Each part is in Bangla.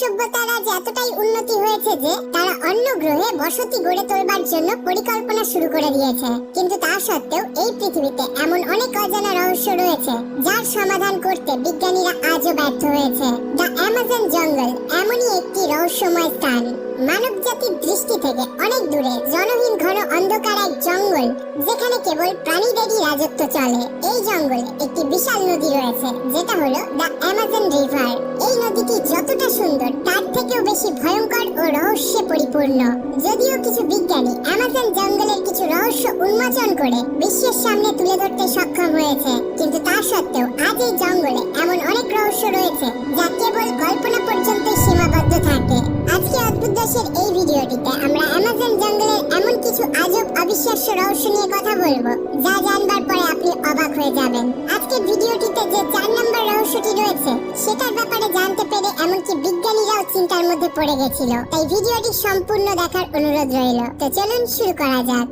সভ্যতার আজ এতটাই উন্নতি হয়েছে যে তারা অন্য গ্রহে বসতি গড়ে তোলবার জন্য পরিকল্পনা শুরু করে দিয়েছে। কিন্তু তা সত্ত্বেও এই পৃথিবীতে এমন অনেক অজানা রহস্য রয়েছে যার সমাধান করতে বিজ্ঞানীরা আজও ব্যর্থ হয়েছে। দ্য অ্যামাজন জঙ্গল এমনই একটি রহস্যময় স্থান। মানব জাতির দৃষ্টি থেকে অনেক দূরে জনহীন ঘন অন্ধকার এক জঙ্গল, যেখানে কেবল প্রাণীদেরই রাজত্ব চলে। এই জঙ্গলে একটি বিশাল নদী রয়েছে, যেটা হলো দ্য অ্যামাজন রিভার। এই নদীটি যতটা সুন্দর তার থেকেও বেশি ভয়ঙ্কর ও রহস্যে পরিপূর্ণ। যদিও কিছু বিজ্ঞানী অ্যামাজন জঙ্গলের কিছু রহস্য উন্মোচন করে বিশ্বের সামনে তুলে ধরতে সক্ষম হয়েছে, কিন্তু তা সত্ত্বেও আজ এই জঙ্গলে এমন অনেক রহস্য রয়েছে যা কেবল কল্পনা পর্যন্তই সীমাবদ্ধ থাকে। আজকে অদ্ভুত দেশের এই ভিডিওটিতে আমরা অ্যামাজন জঙ্গলের এমন কিছু আজব অবিশ্বাস্য রহস্য নিয়ে কথা বলবো, যা জানবার পরে আপনি অবাক হয়ে যাবেন। আজকের ভিডিওটিতে যে 4 নম্বর রহস্যটি রয়েছে সেটার ব্যাপারে জানতে পেরে এমনকি বিজ্ঞানীরাও চিন্তার মধ্যে পড়ে গেছিল। তাই ভিডিওটি সম্পূর্ণ দেখার অনুরোধ রইল। তো চলুন শুরু করা যাক।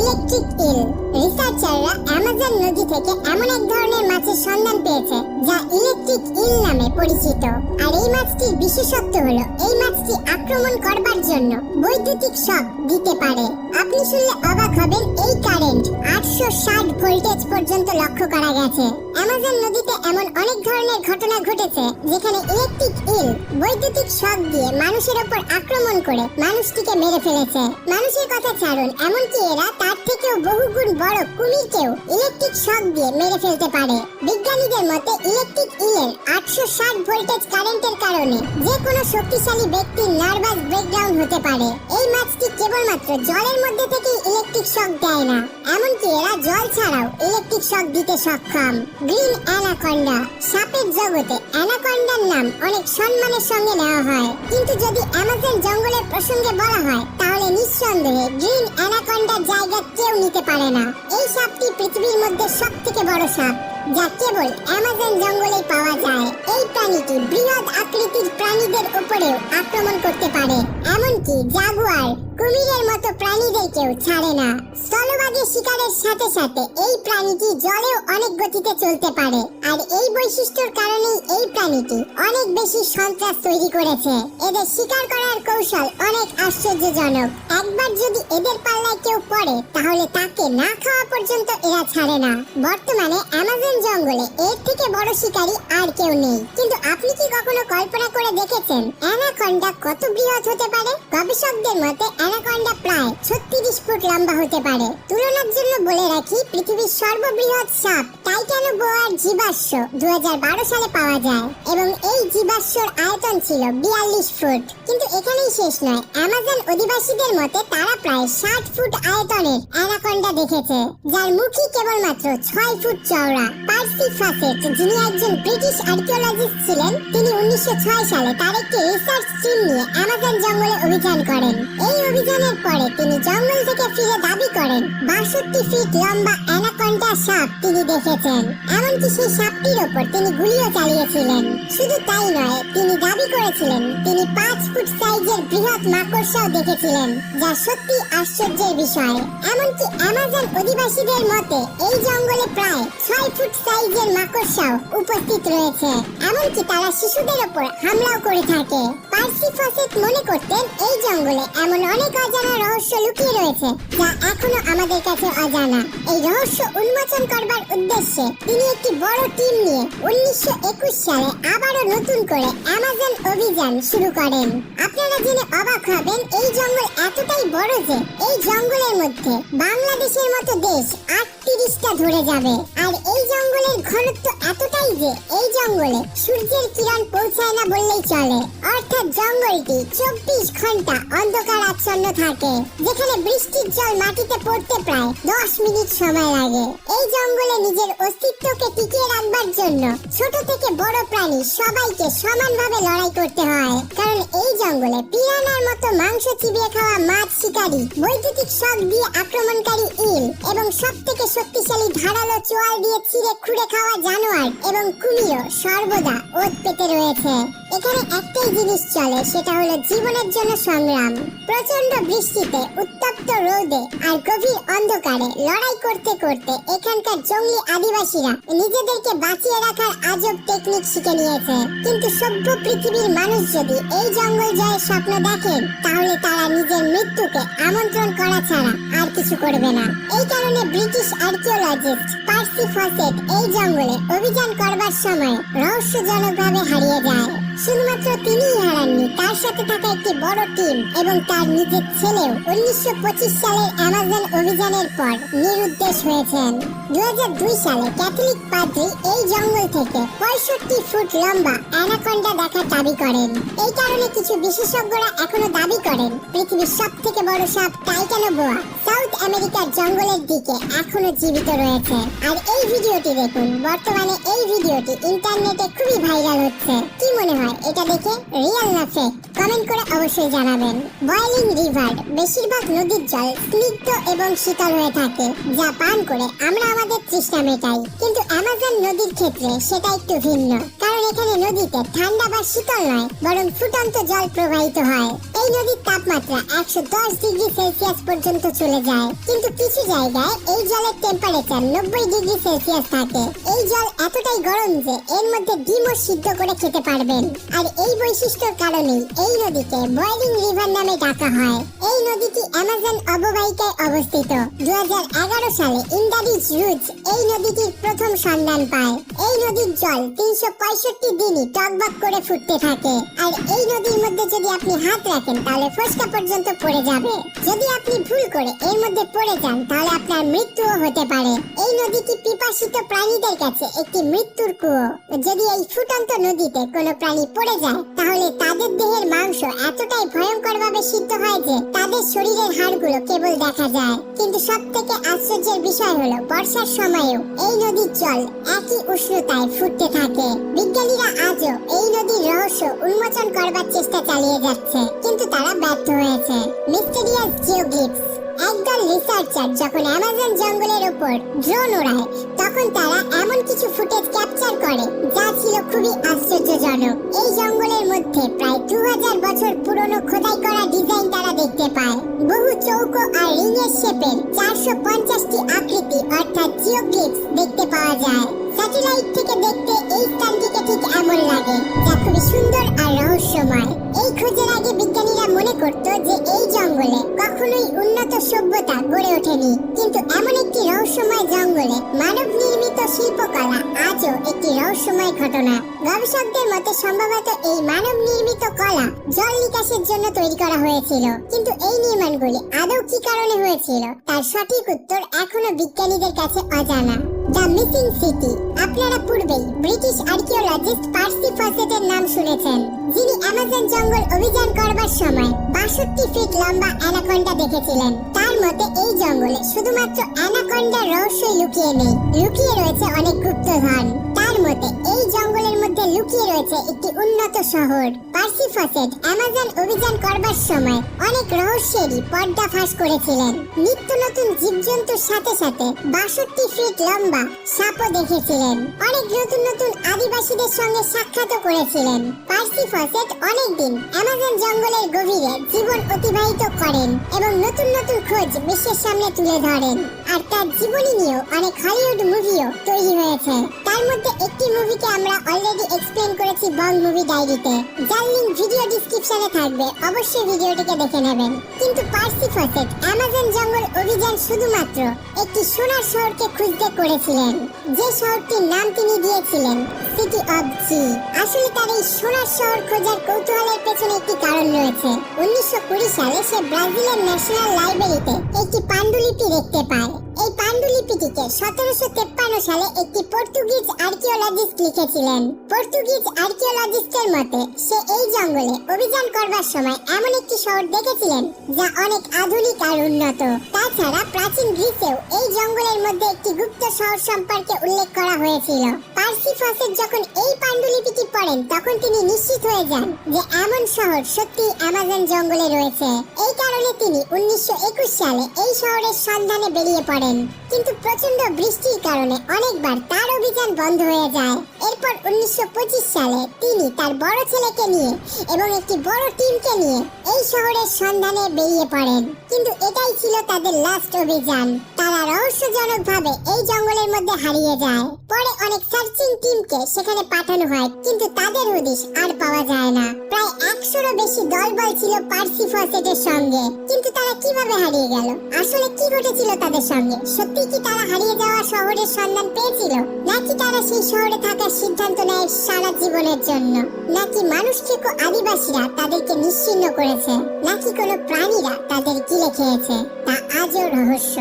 ইলেকট্রিক ইল। রিসার্চাররা অ্যামাজন নদী থেকে এমন এক ধরনের মাছের সন্ধান পেয়েছে যা ইলেকট্রিক ইল নামে পরিচিত। আর এই মাছটির বিশেষত্ব হলো এই মাছটি আক্রমণ করবার জন্য বৈদ্যুতিক শক দিতে পারে। আপনি শুনলে অবাক হবেন, এই কারেন্ট 860 ভোল্টেজ পর্যন্ত লক্ষ্য করা গেছে। অ্যামাজন নদীতে এমন অনেক ধরনের ঘটনা ঘটেছে যেখানে ইলেকট্রিক ইল বৈদ্যুতিক শক দিয়ে মানুষের উপর আক্রমণ করে মানুষটিকে মেরে ফেলেছে। মানুষের কথা ছাড়ুন, এমনকি এরা তার থেকেও বহুগুণ বড় কুমিরকেও ইলেকট্রিক শক দিয়ে মেরে ফেলতে পারে। বিজ্ঞানীদের মতে ইলেকট্রিক ইলের 860 ভোল্টেজ কারেন্টের কারণে যে কোনো শক্তিশালী ব্যক্তির নার্ভাস ব্রেকডাউন হতে পারে। এই মাছটি কেবলমাত্র জলের মধ্যে থেকে ইলেকট্রিক শক দেয় না, এমনকি এরা জল ছাড়াও ইলেকট্রিক শক দিতে সক্ষম। Green anaconda. সাপের জগতে অ্যানাকন্ডার নাম অনেক সম্মানের সঙ্গে নেওয়া হয়, কিন্তু যদি অ্যামাজন জঙ্গলের প্রসঙ্গে বলা হয় তাহলে নিঃসন্দেহে গ্রিন অ্যানাকন্ডার জায়গা কেউ নিতে পারে না। এই সাপটি পৃথিবীর মধ্যে সবথেকে বড় সাপ, যা কেবল অ্যামাজন জঙ্গলেই পাওয়া যায়। এই প্রাণীটি বৃহৎ আকৃতির প্রাণীদের উপরেও আক্রমণ করতে পারে, এমনকি জাগুয়ার, কুমিরের মতো প্রাণীদেরকেও ছাড়ে না। স্থলভাগে শিকারের সাথে সাথে এই প্রাণীটি জলেও অনেক গতিতে চলতে পারে, আর এই বৈশিষ্ট্যের কারণেই এই প্রাণীটি অনেক বেশি সন্ত্রাস তৈরি করেছে। এদের শিকার করার কৌশল অনেক আশ্চর্যজনক। একবার যদি এদের পাল্লায় কেউ পড়ে তাহলে তাকে না খাওয়া পর্যন্ত এরা ছাড়ে না। বর্তমানে অ্যামাজন জঙ্গলে এর থেকে বড় শিকারী আর কেউ নেই। কিন্তু আপনি কি কখনো কল্পনা করে দেখেছেন অ্যানাকন্ডা কত বৃহৎ হতে পারে? গবেষকদের মতে অ্যানাকন্ডা প্রায় 36 ফুট লম্বা হতে পারে। তুলনার জন্য বলে রাখি, পৃথিবীর সর্ববৃহৎ সাপ টাইটানোবোয়ার জীবাশ্ম 2012 সালে পাওয়া যায় এবং এই জীবাশ্মর আয়তন ছিল 42 ফুট। কিন্তু এখানেই শেষ নয়, অ্যামাজন অধিবাসীদের মতে তারা প্রায় 60 ফুট আয়তনের অ্যানাকন্ডা দেখেছে, যার মুখই কেবলমাত্র 6 ফুট চওড়া। পার্সি ফাসেট, যিনি একজন ব্রিটিশ আর্কিওলজিস্ট ছিলেন, তিনি 1906 সালে তার একটি রিসার্চ টিম নিয়ে অ্যামাজন জঙ্গলে অভিযান করেন। এই অভিযানের পরে তিনি জঙ্গল থেকে ফিরে দাবি করেন 62 ফিট লম্বা অ্যানাকন্ডা সাপ তিনি দেখেছেন। এমনকি সেই সাপটির ওপর তিনি গুলিও চালিয়েছিলেন। শুধু তাই নয়, তিনি দাবি করেছিলেন তিনি 5 ফুট সাইজের বৃহৎ মাকড়সাও দেখেছিলেন, যা সত্যি আশ্চর্যের বিষয়। এমনকি অ্যামাজন অধিবাসীদের মতে এই জঙ্গলে প্রায় 6 ফুট সাইজের মাকড়সাও উপস্থিত রয়েছে। এমনকি তারা শিশুদের ওপর হামলাও করে থাকে। পার্সি ফাসেট মনে করতেন এই জঙ্গলে এমন অনেক অজানা রহস্য লুকিয়ে রয়েছে যা এখনো আমাদের কাছে অজানা। এই রহস্য উন্মোচন করবার উদ্দেশ্যে তিনি একটি বড় টিম নিয়ে 1921 সালে আবারও নতুন করে অ্যামাজন অভিযান শুরু করেন। আপনারা জেনে অবাক হবেন, এই জঙ্গল এতটাই বড় যে এই জঙ্গলের মধ্যে বাংলাদেশের মতো দেশ 38টা ধরে যাবে। আর এই জঙ্গলের ঘনত্ব এতটাই যে এই জঙ্গলে সূর্যের কিরণ পৌঁছায় না বললেই চলে। অর্থাৎ জঙ্গলটি 24 ঘন্টা অন্ধকার আচ্ছন্ন থাকে, যেখানে বৃষ্টির জল মাটিতে পড়তে প্রায় 10 মিনিট সময় লাগে। এই জঙ্গলে নিজের অস্তিত্বকে টিকিয়ে রাখবার জন্য ছোট থেকে বড় প্রাণী সবাইকে সমানভাবে লড়াই করতে হয়, কারণ এই জঙ্গলে পিরানার মতো মাংস চিবিয়ে খাওয়া মাছ শিকারী, বৈদ্যুতিক শক দিয়ে আক্রমণকারী ইল এবং সবথেকে শক্তিশালী ধারালো চোয়াল দিয়ে ছিঁড়ে খুঁড়ে খাওয়া জানোয়ার এবং কুমিরও সর্বদা ওত পেতে রয়েছে। এখানে একটাই জিনিস চলে, সেটা হলো জীবনের জন্য সংগ্রাম। প্রচন্ড বৃষ্টিতে, উত্তপ্ত রোদে আর গভীর অন্ধকারে লড়াই করতে করতে এখানকার জঙ্গলি আদিবাসীরা নিজেদেরকে বাঁচিয়ে রাখার আজব টেকনিক শিখে নিয়েছে। কিন্তু সভ্য পৃথিবীর মানুষ যদি এই জঙ্গল জয়ের স্বপ্ন দেখেন, তাহলে তারা নিজের মৃত্যুকে আমন্ত্রণ করা ছাড়া আর কিছু করবে না। এই কারণে ব্রিটিশ আর্কিওলজিস্ট পার্সি ফসেট এই জঙ্গলে অভিযান করবার সময় রহস্যজনকভাবে হারিয়ে যায়। শুধুমাত্র তিনিই হারাননি, তার সাথে থাকা একটি বড় টিম এবং তার নিজের ছেলেও 1925 সালের অ্যামাজন অভিযানের পর নিরুদ্দেশ হয়েছেন। 2002 সালে ক্যাথলিক পাদ্রী এই জঙ্গল থেকে 65 ফুট লম্বা অ্যানাকন্ডা দেখার দাবি করেন। এই কারণে কিছু বিশেষজ্ঞরা এখনো দাবি করেন পৃথিবীর সবথেকে বড় সাপ টাইটানোবোয়া সাউথ আমেরিকার জঙ্গলের দিকে এখনো জীবিত রয়েছে। আর এই ভিডিওটি দেখুন, বর্তমানে এই ভিডিওটি ইন্টারনেটে খুবই ভাইরাল হচ্ছে। কি মনে হয় এটা দেখে, রিয়েল না ফেক? কমেন্ট করে অবশ্যই জানাবেন। বয়েলিং রিভার, বেশিরভাগ নদীর জল স্নিগ্ধ এবং শীতল হয়ে থাকে, যা পান করে আমরা আমাদের তৃষ্ণা মেটাই। কিন্তু অ্যামাজন নদীর ক্ষেত্রে সেটা একটু ভিন্ন, কারণ এখানে নদীতে ঠান্ডা বা শীতল নয়, বরং ফুটন্ত জল প্রবাহিত হয়। এই নদীর তাপমাত্রা 110 ডিগ্রি সেলসিয়াস পর্যন্ত চলে যায়, কিন্তু কিছু জায়গায় এই জলের টেম্পারেচার 90 ডিগ্রি সেলসিয়াস থাকে। এই জল এতটাই গরম যে এর মধ্যে ডিমও সিদ্ধ করে খেতে পারবেন। আর এই বৈশিষ্ট্যের কারণেই এই নদীকে বয়েলিং রিভার নামে ডাকা হয়। এই নদীটি অ্যামাজন অববাহিকায় অবস্থিত। 2011 সালে ইন্দারিজ রুজ এই নদীটির প্রথম সন্ধান পায়। এই নদীর জল 365 দিনই টকবক করে ফুটতে থাকে। আর এই নদীর মধ্যে যদি আপনি হাত রাখেন, তাহলে ফসকা পর্যন্ত পড়ে যাবে। যদি আপনি ভুল করে এর মধ্যে পড়ে যান, তাহলে আপনার মৃত্যুও হতে পারে। এই নদীটি পিপাসিত প্রাণীদের কাছে একটি মৃত্যুর কুয়ো। যদি এই ফুটন্ত নদীতে কোনো প্রাণী পড়ে যায়, তাহলে তাদের দেহের মাংস এতটাই ভয়ঙ্করভাবে সিদ্ধ হয় যে তাদের শরীরের হাড়গুলো কেবল দেখা যায়। কিন্তু সবথেকে আশ্চর্যের বিষয় হলো, বর্ষার সময়ও এই নদীর জল একই উষ্ণতায় ফুটতে থাকে। বিজ্ঞানীরা আজও এই নদীর রহস্য উন্মোচন করবার চেষ্টা চালিয়ে যাচ্ছে, কিন্তু তারা ব্যর্থ হয়েছে। মিস্টেরিয়াস জিওগ্লিফস। একদল রিসার্চার যখন অ্যামাজন জঙ্গলের উপর ড্রোন ওড়ায়, তখন তারা এমন কিছু ফুটেজ ক্যাপচার করে যা ছিল খুবই আশ্চর্যজনক। এই জঙ্গলের মধ্যে প্রায় 2000 বছর পুরনো খোদাই করা ডিজাইন তারা দেখতে পায়। বহু চৌকো আর রিংয়ের শেপের 450টি আকৃতি অর্থাৎ জিওগ্লিফস দেখতে পাওয়া যায়। স্যাটেলাইট থেকে দেখতে এই স্থানটিকে ঠিক এমন লাগে, যা খুবই সুন্দর আর রহস্যময়। এই খোঁজের আগে বিজ্ঞানীরা মনে করত যে এই জঙ্গলে কখনোই উন্নত সভ্যতা গড়ে ওঠেনি, কিন্তু এমন একটি রহস্যময় জঙ্গলে মানব নির্মিত শিল্পকলা আজও একটি রহস্যময় ঘটনা। গবেষকদের মতে সম্ভবত এই মানব নির্মিত কলা জল নিকাশের জন্য তৈরি করা হয়েছিল, কিন্তু এই নির্মাণগুলি আদৌ কি কারণে হয়েছিল তার সঠিক উত্তর এখনো বিজ্ঞানীদের কাছে অজানা। The missing city. আপনারা পূর্বেই ব্রিটিশ আর্কিওলজিস্ট পার্সি ফসেটের নাম শুনেছেন, যিনি অ্যামাজন জঙ্গল অভিযান করবার সময় 62 ফিট লম্বা অ্যানাকন্ডা দেখেছিলেন। তার মতে এই জঙ্গলে শুধুমাত্র অ্যানাকন্ডার রহস্যই লুকিয়ে নেই, লুকিয়ে রয়েছে অনেক গুপ্তধন। তার মতে এই জঙ্গলের মধ্যে লুকিয়ে রয়েছে একটি উন্নত শহর। পার্সি ফসেট অ্যামাজন অভিযান করবার সময় অনেক রহস্যেরই পর্দা ফাঁস করেছিলেন। নিত্য নতুন জীবজন্তুর সাথে সাথে 62 ফিট লম্বা সাপও দেখেছিলেন। অনেক নতুন নতুন আদিবাসীদের সঙ্গে সাক্ষাৎও করেছিলেন। পার্সি ফসেট অনেকদিন অ্যামাজন জঙ্গলের গভীরে জীবন অতিবাহিত করেন এবং নতুন নতুন খোঁজ বিশ্বের সামনে তুলে ধরেন। আর তার জীবনী নিয়েও অনেক হলিউড মুভিও তৈরি হয়েছে। তার মধ্যে একটি মুভিকে আমরা অলরেডি এক্সপ্লেন করেছি বং মুভি ডায়েরিতে, যার লিংক ভিডিও ডেসক্রিপশনে থাকবে, অবশ্যই ভিডিওটিকে দেখে নেবেন। কিন্তু পার্সি ফসেট অ্যামাজন জঙ্গল অভিযান শুধুমাত্র একটি সোনার শহরকে খুঁজতে করেছিলেন, যে শহরটির নাম তিনি দিয়েছিলেন সিটি অফ জি। আসলে তার এই সোনার শহর খোঁজার কৌতূহলের পেছনে একটি কারণ রয়েছে। 1920 সালে সে ব্রাজিলের ন্যাশনাল লাইব্রেরিতে একটি পাণ্ডুলিপি দেখতে পায়। এই পাণ্ডুলিপিটিকে 1753 সালে একটি পর্তুগিজ আর্কিওলজিস্ট লিখেছিলেন। পর্তুগিজ আর্কিওলজিস্টের মতে সে এই জঙ্গলে অভিযান করবার সময় এমন একটি শহর দেখেছিলেন যা অনেক আধুনিক আর উন্নত। তাছাড়া প্রাচীন গ্রিসেও এই জঙ্গলের মধ্যে একটি গুপ্ত শহর সম্পর্কে উল্লেখ করা হয়েছিল। পার্সি ফসেট যখন এই পাণ্ডুলিপিটি পড়েন, তখন তিনি নিশ্চিত হয়ে যান যে এমন শহর সত্যি অ্যামাজন জঙ্গলে রয়েছে। এই কারণে তিনি 1921 সালে এই শহরের সন্ধানে বেরিয়ে পড়েন, কিন্তু প্রচন্ড বৃষ্টির কারণে অনেকবার তার অভিযান বন্ধ হয়ে যায়। এর এরপর 1925 সালে তিনি তার বড় ছেলেকে নিয়ে এবং একটি বড় টিমকে নিয়ে এই শহরের সন্ধানে বেরিয়ে পড়েন। কিন্তু এটাই ছিল তাদের লাস্ট অভিযান। তারা রহস্যজনকভাবে এই জঙ্গলের মধ্যে হারিয়ে যায়। পরে অনেক সার্চিং টিমকে সেখানে পাঠানো হয়, কিন্তু তাদের হদিশ আর পাওয়া যায় না। প্রায় 100-এরও বেশি দলবল ছিল পার্সি ফসেটের সঙ্গে, কিন্তু তারা কিভাবে হারিয়ে গেল? আসলে কি ঘটেছিল তাদের সঙ্গে? সত্যি কি তারা হারিয়ে যাওয়া শহরের সন্ধান পেয়েছিল, নাকি তারা সেই শহরে থাকার সিদ্ধান্ত নেয় সারা জীবনের জন্য? নাকি মানুষ থেকে আদিবাসীরা তাদেরকে নিশ্চিহ্ন করেছে, নাকি কোনো প্রাণীরা তাদের গিলে খেয়েছে? তা আজও রহস্য।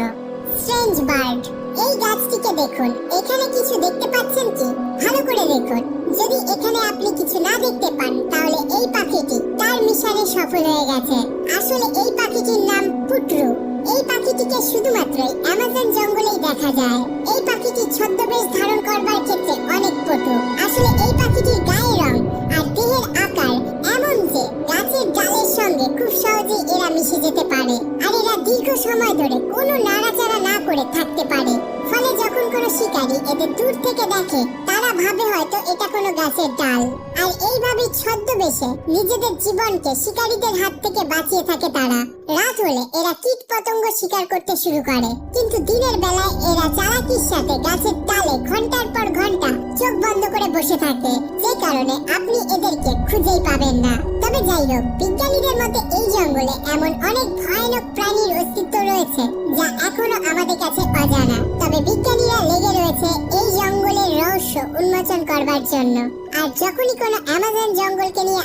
Strange bird. এই গাছটিকে দেখুন। এখানে কিছু দেখতে পাচ্ছেন কি? ভালো করে দেখুন। যদি এখানে আপনি কিছু না দেখতে পান, তাহলে এই পাখিটি তার মিশনে সফল হয়ে গেছে। আসলে এই পাখিটির নাম পুটরু। এই পাখিটিকে শুধুমাত্র অ্যামাজন জঙ্গলেই দেখা যায়। এই পাখিটি ছদ্মবেশ ধারণ করবার ক্ষেত্রে অনেক পটু। আসলে এই পাখিটির গায়ের রং আর দেহের আকার এমন যে গাছের ডালের সঙ্গে খুব সহজেই এরা মিশে যেতে পারে, আর এরা দীর্ঘ সময় ধরে কোনো নাড়াচাড়া না করে থাকতে পারে। ফলে যখন কোনো শিকারী এদের দূর থেকে দেখে, তারা ভাবে হয়তো এটা কোনো গাছের ডাল। আর এইভাবে ছদ্মবেশে নিজেদের জীবনকে শিকারীদের হাত থেকে বাঁচিয়ে থাকে তারা। রাত হলে এরা কীট পতঙ্গ শিকার করতে শুরু করে, কিন্তু দিনের বেলায় এরা চালাকির সাথে গাছের ডালে ঘন্টার পর ঘন্টা চোখ বন্ধ করে বসে থাকে, যে কারণে আপনি এদেরকে খুঁজেই পাবেন না। তবে যাই হোক, বিজ্ঞানীদের মতে এই জঙ্গলে এমন অনেক ভয়ানক প্রাণীর অস্তিত্ব রয়েছে যা এখনো আমাদের কাছে অজানা। তবে বিজ্ঞানীরা লেগে রয়েছে এই জঙ্গলের রহস্য উন্মোচন করবার জন্য। আর যখনই কোনো অ্যামাজন জঙ্গলকে নিয়ে